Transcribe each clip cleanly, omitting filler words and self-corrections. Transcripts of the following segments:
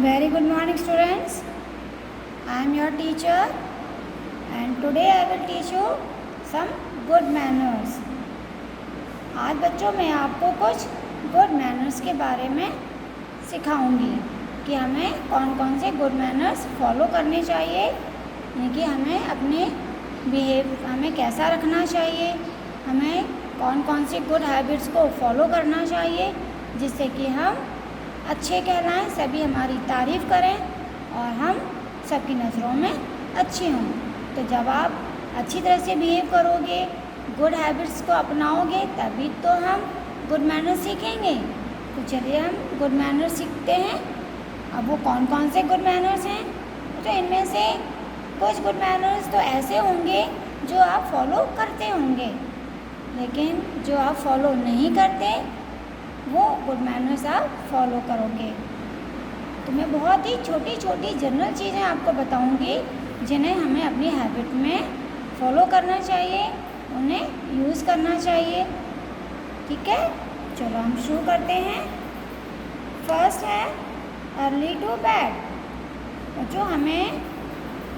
Very good morning, students. I am your teacher, and today I will teach you some good manners. आज बच्चों मैं आपको कुछ good manners के बारे में सिखाऊंगी कि हमें कौन कौन से गुड मैनर्स फॉलो करने चाहिए, यानी कि हमें अपने हमें कैसा रखना चाहिए, हमें कौन कौन सी गुड हैबिट्स को फॉलो करना चाहिए जिससे कि हम अच्छे कहलाएं, सभी हमारी तारीफ़ करें और हम सबकी नज़रों में अच्छे हों। तो जब आप अच्छी तरह से बिहेव करोगे, गुड हैबिट्स को अपनाओगे, तभी तो हम गुड मैनर्स सीखेंगे। तो चलिए हम गुड मैनर्स सीखते हैं। अब वो कौन कौन से गुड मैनर्स हैं? तो इनमें से कुछ गुड मैनर्स तो ऐसे होंगे जो आप फॉलो करते होंगे, लेकिन जो आप फॉलो नहीं करते वो गुड मैनर्स आप फॉलो करोगे। तो मैं बहुत ही छोटी छोटी जनरल चीज़ें आपको बताऊंगी जिन्हें हमें अपनी हैबिट में फॉलो करना चाहिए, उन्हें यूज़ करना चाहिए। ठीक है, चलो हम शुरू करते हैं। फर्स्ट है अर्ली टू बेड। जो हमें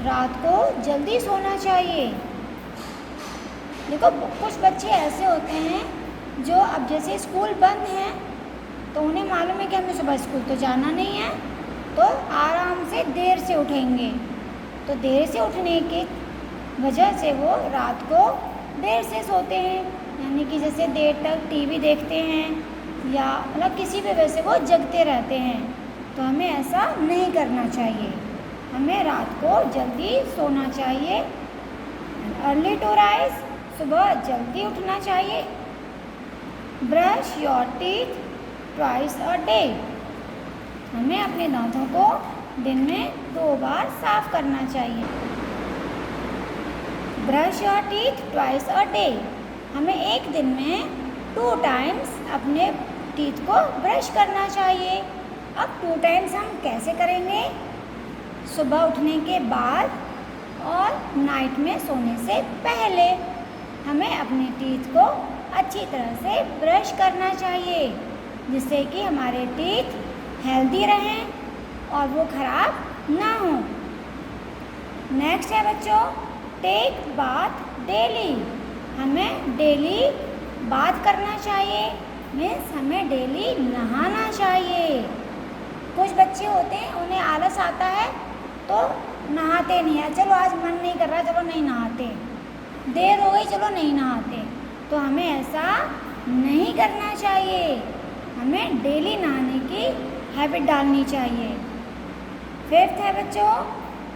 रात को जल्दी सोना चाहिए। देखो कुछ बच्चे ऐसे होते हैं जो अब जैसे स्कूल बंद हैं तो उन्हें मालूम है कि हमें सुबह स्कूल तो जाना नहीं है, तो आराम से देर से उठेंगे। तो देर से उठने की वजह से वो रात को देर से सोते हैं, यानी कि जैसे देर तक टीवी देखते हैं या मतलब किसी भी वजह से वो जगते रहते हैं। तो हमें ऐसा नहीं करना चाहिए, हमें रात को जल्दी सोना चाहिए। अर्ली टू राइज, सुबह जल्दी उठना चाहिए। Brush your teeth twice a day. हमें अपने दांतों को दिन में 2 बार साफ करना चाहिए। Brush your teeth twice a day. हमें एक दिन में 2 टाइम्स अपने टीथ को ब्रश करना चाहिए। अब 2 टाइम्स हम कैसे करेंगे? सुबह उठने के बाद और नाइट में सोने से पहले हमें अपने टीथ को अच्छी तरह से ब्रश करना चाहिए, जिससे कि हमारे टीथ हेल्दी रहें और वो ख़राब ना हो। नेक्स्ट है बच्चों, टेक बाथ डेली। हमें डेली बाथ करना चाहिए, मीन्स हमें डेली नहाना चाहिए। कुछ बच्चे होते हैं उन्हें आलस आता है तो नहाते नहीं है, चलो आज मन नहीं कर रहा, चलो नहीं नहाते, देर हो गई चलो नहीं नहाते। तो हमें ऐसा नहीं करना चाहिए, हमें डेली नहाने की हैबिट डालनी चाहिए। फिफ्थ है बच्चों,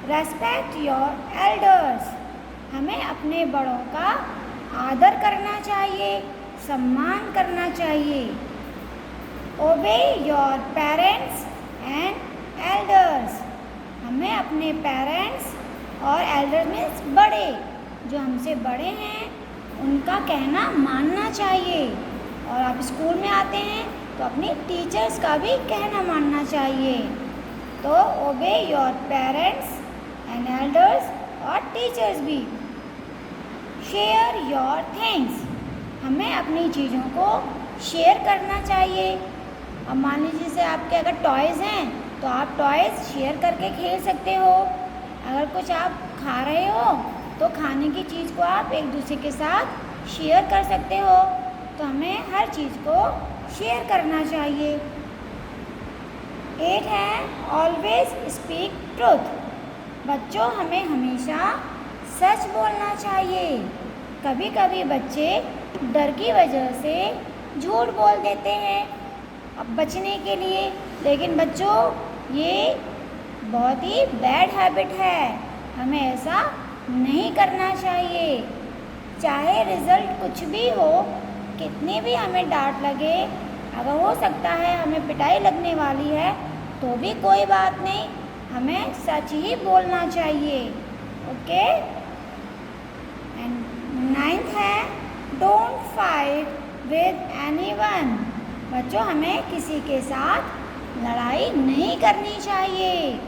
रेस्पेक्ट योर एल्डर्स। हमें अपने बड़ों का आदर करना चाहिए, सम्मान करना चाहिए। ओबे योर पेरेंट्स एंड एल्डर्स। हमें अपने पेरेंट्स और एल्डर्स मीन्स बड़े, जो हमसे बड़े हैं उनका कहना मानना चाहिए। और आप स्कूल में आते हैं तो अपनी टीचर्स का भी कहना मानना चाहिए। तो ओबे योर पेरेंट्स एंड एल्डर्स और टीचर्स भी। Share your things. हमें अपनी चीज़ों को शेयर करना चाहिए। अब मान लीजिए जैसे आपके अगर टॉयज़ हैं तो आप टॉयज़ शेयर करके खेल सकते हो। अगर कुछ आप खा रहे हो तो खाने की चीज़ को आप एक दूसरे के साथ शेयर कर सकते हो। तो हमें हर चीज़ को शेयर करना चाहिए। 8 है ऑलवेज स्पीक ट्रुथ। बच्चों हमें हमेशा सच बोलना चाहिए। कभी कभी बच्चे डर की वजह से झूठ बोल देते हैं अब बचने के लिए, लेकिन बच्चों ये बहुत ही बैड हैबिट है, हमें ऐसा नहीं करना चाहिए। चाहे रिज़ल्ट कुछ भी हो, कितनी भी हमें डांट लगे, अगर हो सकता है हमें पिटाई लगने वाली है तो भी कोई बात नहीं, हमें सच ही बोलना चाहिए। ओके। एंड 9th है डोंट फाइट विद एनीवन। बच्चों हमें किसी के साथ लड़ाई नहीं करनी चाहिए।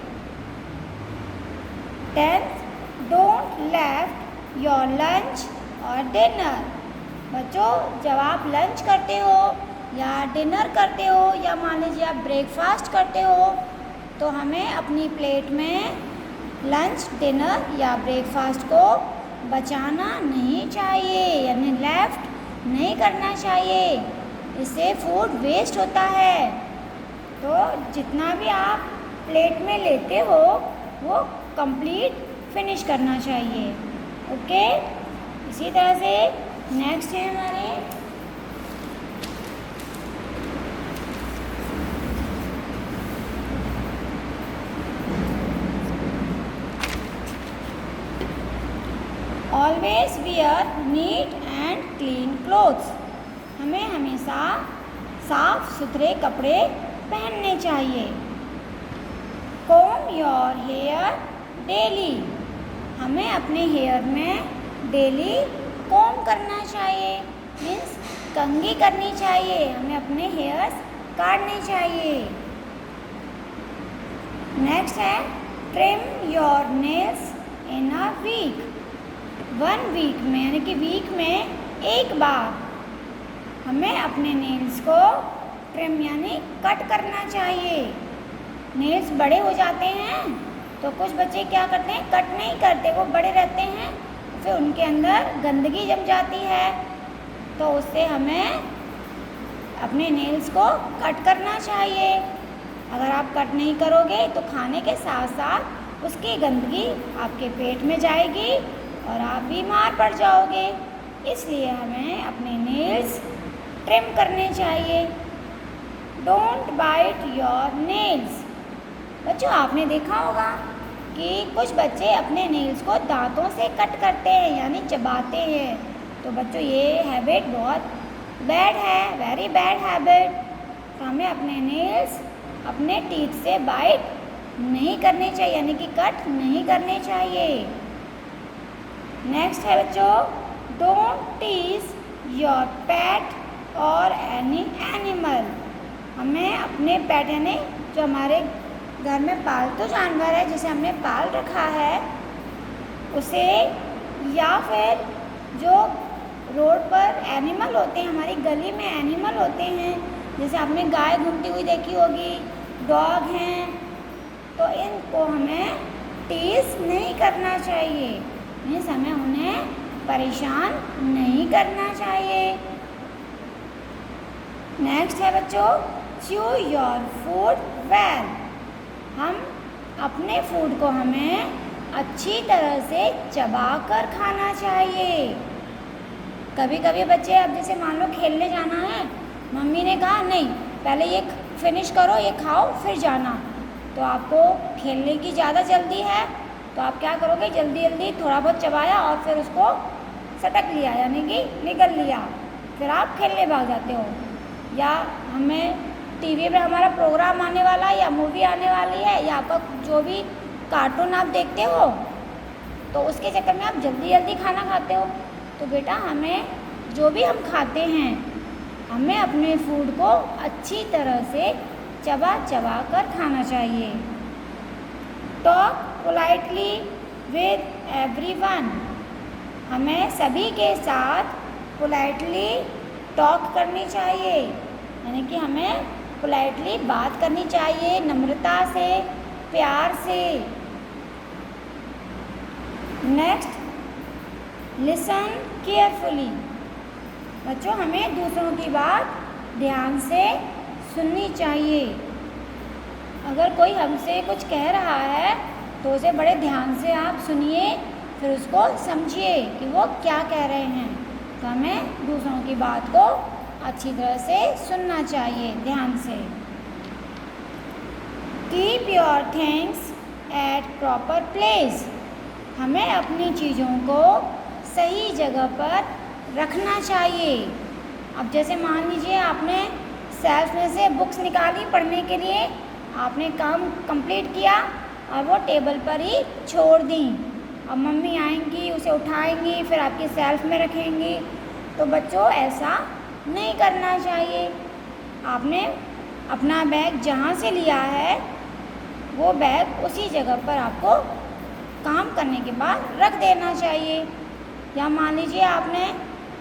10th don't left your lunch और डिनर। बच्चों जब आप लंच करते हो या डिनर करते हो या मान लीजिए आप ब्रेकफास्ट करते हो तो हमें अपनी प्लेट में लंच, डिनर या ब्रेकफास्ट को बचाना नहीं चाहिए, यानी लेफ्ट नहीं करना चाहिए। इससे फूड वेस्ट होता है। तो जितना भी आप प्लेट में लेते हो वो कंप्लीट फिनिश करना चाहिए। ओके, इसी तरह से नेक्स्ट है हमारे always wear neat and clean clothes. हमें हमेशा साफ सुथरे कपड़े पहनने चाहिए। Comb your hair daily. हमें अपने हेयर में डेली कॉम्ब करना चाहिए, मीन्स कंघी करनी चाहिए। हमें अपने हेयर्स काटने चाहिए। नेक्स्ट है trim your nails in a week. 1 week में, यानी कि वीक में एक बार हमें अपने नेल्स को ट्रिम यानी कट करना चाहिए। नेल्स बड़े हो जाते हैं तो कुछ बच्चे क्या करते हैं, कट नहीं करते, वो बड़े रहते हैं, फिर उनके अंदर गंदगी जम जाती है। तो उससे हमें अपने नेल्स को कट करना चाहिए। अगर आप कट नहीं करोगे तो खाने के साथ साथ उसकी गंदगी आपके पेट में जाएगी और आप बीमार पड़ जाओगे। इसलिए हमें अपने नेल्स ट्रिम करने चाहिए। Don't bite your nails. बच्चों, आपने देखा होगा कि कुछ बच्चे अपने नेल्स को दांतों से कट करते हैं, यानी चबाते हैं। तो बच्चों, ये हैबिट बहुत बैड है, वेरी बैड हैबिट। तो हमें अपने नेल्स अपने टीथ से बाइट नहीं करने चाहिए, यानी कि कट नहीं करने चाहिए। नेक्स्ट है बच्चों, डोंट टीज योर पेट और एनी एनिमल। हमें अपने पेट यानी जो हमारे घर में पालतू जानवर है, जिसे हमने पाल रखा है, उसे या फिर जो रोड पर एनिमल होते हैं, हमारी गली में एनिमल होते हैं, जैसे आपने गाय घूमती हुई देखी होगी, डॉग हैं, तो इनको हमें टीज नहीं करना चाहिए, मीन्स हमें उन्हें परेशान नहीं करना चाहिए। नेक्स्ट है बच्चों, च्यू योर फूड वेल। हम अपने फूड को हमें अच्छी तरह से चबाकर खाना चाहिए। कभी कभी बच्चे, अब जैसे मान लो खेलने जाना है, मम्मी ने कहा नहीं पहले ये फिनिश करो, ये खाओ फिर जाना। तो आपको खेलने की ज़्यादा जल्दी है, तो आप क्या करोगे, जल्दी जल्दी थोड़ा बहुत चबाया और फिर उसको सटक लिया, यानी कि निगल लिया, फिर आप खेलने भाग जाते हो। या हमें टीवी पे हमारा प्रोग्राम आने वाला है या मूवी आने वाली है या आपका जो भी कार्टून आप देखते हो, तो उसके चक्कर में आप जल्दी जल्दी खाना खाते हो। तो बेटा, हमें जो भी हम खाते हैं, हमें अपने फूड को अच्छी तरह से चबा चबा कर खाना चाहिए। Talk politely with everyone. हमें सभी के साथ पोलाइटली टॉक करनी चाहिए, यानी कि हमें पोलाइटली बात करनी चाहिए, नम्रता से, प्यार से। Next, listen carefully. बच्चों, हमें दूसरों की बात ध्यान से सुननी चाहिए। अगर कोई हमसे कुछ कह रहा है तो उसे बड़े ध्यान से आप सुनिए, फिर उसको समझिए कि वो क्या कह रहे हैं। तो हमें दूसरों की बात को अच्छी तरह से सुनना चाहिए, ध्यान से। Keep your things at proper place. हमें अपनी चीज़ों को सही जगह पर रखना चाहिए। अब जैसे मान लीजिए आपने सेल्फ में से बुक्स निकाली पढ़ने के लिए, आपने काम कंप्लीट किया और वो टेबल पर ही छोड़ दी। अब मम्मी आएंगी, उसे उठाएंगी, फिर आपकी सेल्फ में रखेंगी। तो बच्चों, ऐसा नहीं करना चाहिए। आपने अपना बैग जहाँ से लिया है वो बैग उसी जगह पर आपको काम करने के बाद रख देना चाहिए। या मान लीजिए आपने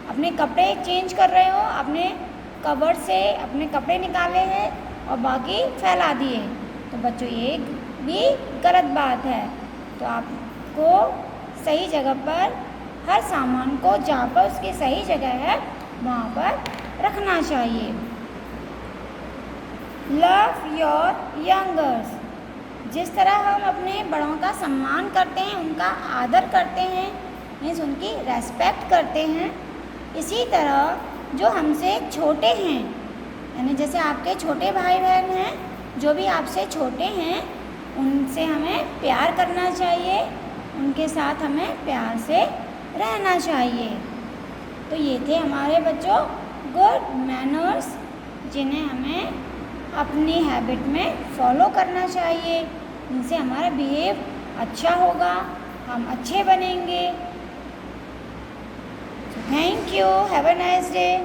अपने कपड़े चेंज कर रहे हो, आपने कबर्ड से अपने कपड़े निकाले हैं और बाकी फैला दिए, तो तो बच्चों ये भी गलत बात है। तो आपको सही जगह पर हर सामान को जहाँ पर उसकी सही जगह है वहाँ पर रखना चाहिए। Love your youngers. जिस तरह हम अपने बड़ों का सम्मान करते हैं, उनका आदर करते हैं, मीन्स उनकी रेस्पेक्ट करते हैं, इसी तरह जो हमसे छोटे हैं, यानी जैसे आपके छोटे भाई बहन हैं, जो भी आपसे छोटे हैं उनसे हमें प्यार करना चाहिए, उनके साथ हमें प्यार से रहना चाहिए। तो ये थे हमारे बच्चों गुड मैनर्स, जिन्हें हमें अपनी हैबिट में फॉलो करना चाहिए। इनसे हमारा बिहेव अच्छा होगा, हम अच्छे बनेंगे। Thank you, have a nice day.